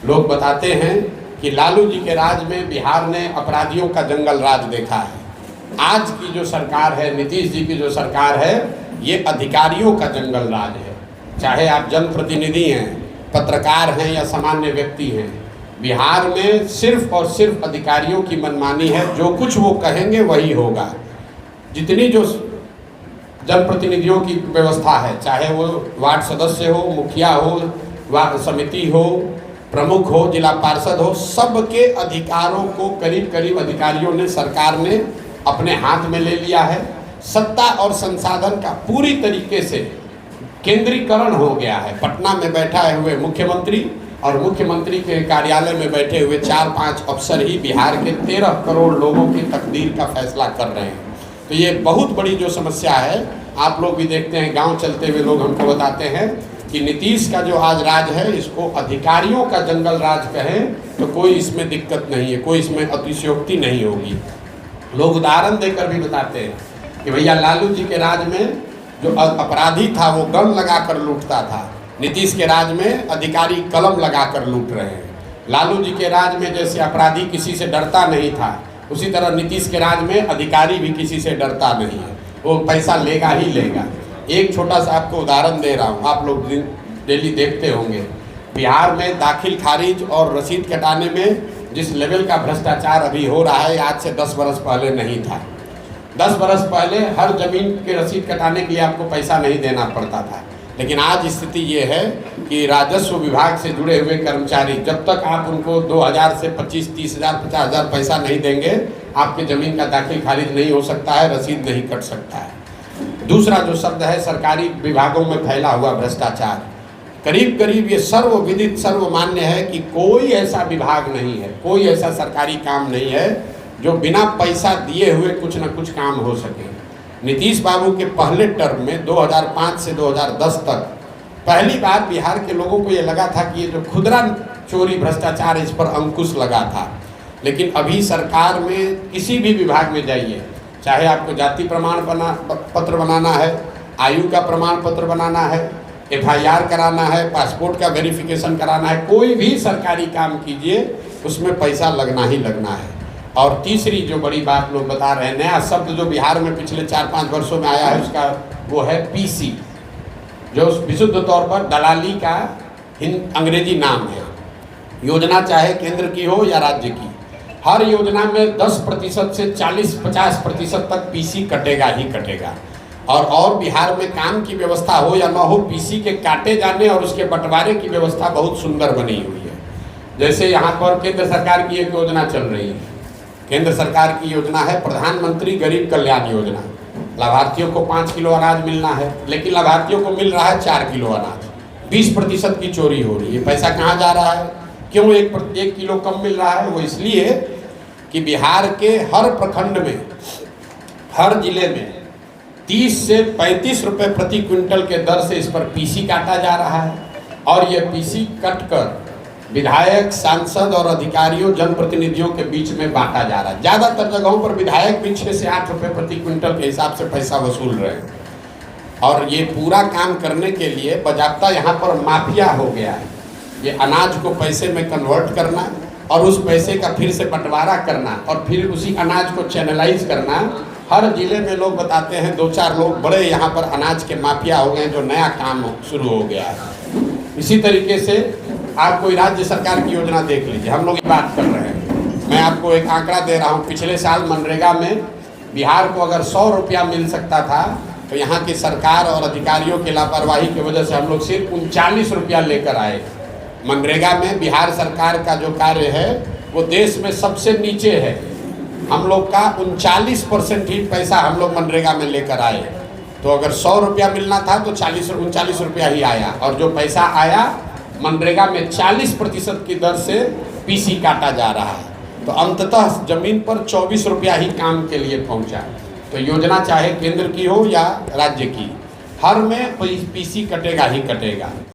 लोग बताते हैं कि लालू जी के राज में बिहार ने अपराधियों का जंगल राज देखा है। आज की जो सरकार है, नीतीश जी की जो सरकार है, ये अधिकारियों का जंगल राज है। चाहे आप जनप्रतिनिधि हैं, पत्रकार हैं या सामान्य व्यक्ति हैं, बिहार में सिर्फ और सिर्फ अधिकारियों की मनमानी है। जो कुछ वो कहेंगे वही होगा। जितनी जो जनप्रतिनिधियों की व्यवस्था है, चाहे वो वार्ड सदस्य हो, मुखिया हो, वार्ड समिति हो, प्रमुख हो, जिला पार्षद हो, सबके अधिकारों को करीब करीब अधिकारियों ने, सरकार ने अपने हाथ में ले लिया है। सत्ता और संसाधन का पूरी तरीके से केंद्रीकरण हो गया है। पटना में बैठा हुए मुख्यमंत्री और मुख्यमंत्री के कार्यालय में बैठे हुए 4-5 अफसर ही बिहार के 13 करोड़ लोगों की तकदीर का फैसला कर रहे हैं। तो ये बहुत बड़ी जो समस्या है, आप लोग भी देखते हैं, गांव चलते हुए लोग हमको बताते हैं कि नीतीश का जो आज राज है, इसको अधिकारियों का जंगल राज कहें तो कोई इसमें दिक्कत नहीं है, कोई इसमें अतिशयोक्ति नहीं होगी। लोग उदाहरण देकर भी बताते हैं कि भैया लालू जी के राज में जो अपराधी था वो गन लगा कर लूटता था, नीतीश के राज में अधिकारी कलम लगा कर लूट रहे हैं। लालू जी के राज में जैसे अपराधी किसी से डरता नहीं था, उसी तरह नीतीश के राज में अधिकारी भी किसी से डरता नहीं है, वो पैसा लेगा ही लेगा। एक छोटा सा आपको उदाहरण दे रहा हूँ, आप लोग डेली देखते होंगे, बिहार में दाखिल खारिज और रसीद कटाने में जिस लेवल का भ्रष्टाचार अभी हो रहा है, आज से 10 बरस पहले नहीं था। 10 बरस पहले हर जमीन के रसीद कटाने के लिए आपको पैसा नहीं देना पड़ता था, लेकिन आज स्थिति ये है कि राजस्व विभाग से जुड़े हुए कर्मचारी, जब तक आप उनको 2000 से 25-30 हज़ार 50 हज़ार पैसा नहीं देंगे, आपके ज़मीन का दाखिल खारिज नहीं हो सकता है, रसीद नहीं कट सकता है। दूसरा जो शब्द है, सरकारी विभागों में फैला हुआ भ्रष्टाचार। करीब करीब ये सर्वविदित सर्वमान्य है कि कोई ऐसा विभाग नहीं है, कोई ऐसा सरकारी काम नहीं है जो बिना पैसा दिए हुए कुछ न कुछ काम हो सके। नीतीश बाबू के पहले टर्म में 2005 से 2010 तक पहली बार बिहार के लोगों को ये लगा था कि ये जो खुदरा चोरी भ्रष्टाचार, इस पर अंकुश लगा था। लेकिन अभी सरकार में किसी भी विभाग में जाइए, चाहे आपको जाति प्रमाण पत्र बनाना है, आयु का प्रमाण पत्र बनाना है, FIR कराना है, पासपोर्ट का वेरिफिकेशन कराना है, कोई भी सरकारी काम कीजिए उसमें पैसा लगना ही लगना है। और तीसरी जो बड़ी बात लोग बता रहे हैं, नया शब्द जो बिहार में पिछले 4-5 वर्षों में आया है, उसका वो है PC, जो विशुद्ध तौर पर दलाली का अंग्रेजी नाम है। योजना चाहे केंद्र की हो या राज्य की, हर योजना में 10% से 40-50% तक PC कटेगा ही कटेगा। और बिहार में काम की व्यवस्था हो या ना हो, PC के काटे जाने और उसके बंटवारे की व्यवस्था बहुत सुंदर बनी हुई है। जैसे यहाँ पर केंद्र सरकार की एक योजना चल रही है, केंद्र सरकार की योजना है प्रधानमंत्री गरीब कल्याण योजना। लाभार्थियों को 5 किलो अनाज मिलना है, लेकिन लाभार्थियों को मिल रहा है 4 किलो अनाज। 20% की चोरी हो रही है। पैसा कहाँ जा रहा है? क्यों 1 किलो कम मिल रहा है? वो इसलिए कि बिहार के हर प्रखंड में, हर जिले में 30 से 35 रुपये प्रति क्विंटल के दर से इस पर PC काटा जा रहा है। और ये PC कटकर विधायक, सांसद और अधिकारियों, जनप्रतिनिधियों के बीच में बांटा जा रहा है। ज़्यादातर जगहों पर विधायक भी 6 से 8 रुपये प्रति क्विंटल के हिसाब से पैसा वसूल रहे हैं। और ये पूरा काम करने के लिए बाज़ाब्ता यहाँ पर माफिया हो गया है। ये अनाज को पैसे में कन्वर्ट करना और उस पैसे का फिर से बंटवारा करना और फिर उसी अनाज को चैनलाइज करना। हर जिले में लोग बताते हैं 2-4 लोग बड़े यहाँ पर अनाज के माफिया हो गए हैं, जो नया काम शुरू हो गया है। इसी तरीके से आप कोई राज्य सरकार की योजना देख लीजिए, हम लोग ये बात कर रहे हैं, मैं आपको एक आंकड़ा दे रहा हूँ। पिछले साल मनरेगा में बिहार को अगर 100 रुपया मिल सकता था, तो यहाँ की सरकार और अधिकारियों की लापरवाही की वजह से हम लोग सिर्फ 39 रुपया लेकर आए। मनरेगा में बिहार सरकार का जो कार्य है वो देश में सबसे नीचे है। हम लोग का 39% ही पैसा हम लोग मनरेगा में लेकर आए। तो अगर 100 रुपया मिलना था तो 39 रुपया ही आया, और जो पैसा आया मनरेगा में 40% की दर से PC काटा जा रहा है। तो अंततः जमीन पर 24 रुपया ही काम के लिए पहुंचा। तो योजना चाहे केंद्र की हो या राज्य की, हर में PC कटेगा ही कटेगा।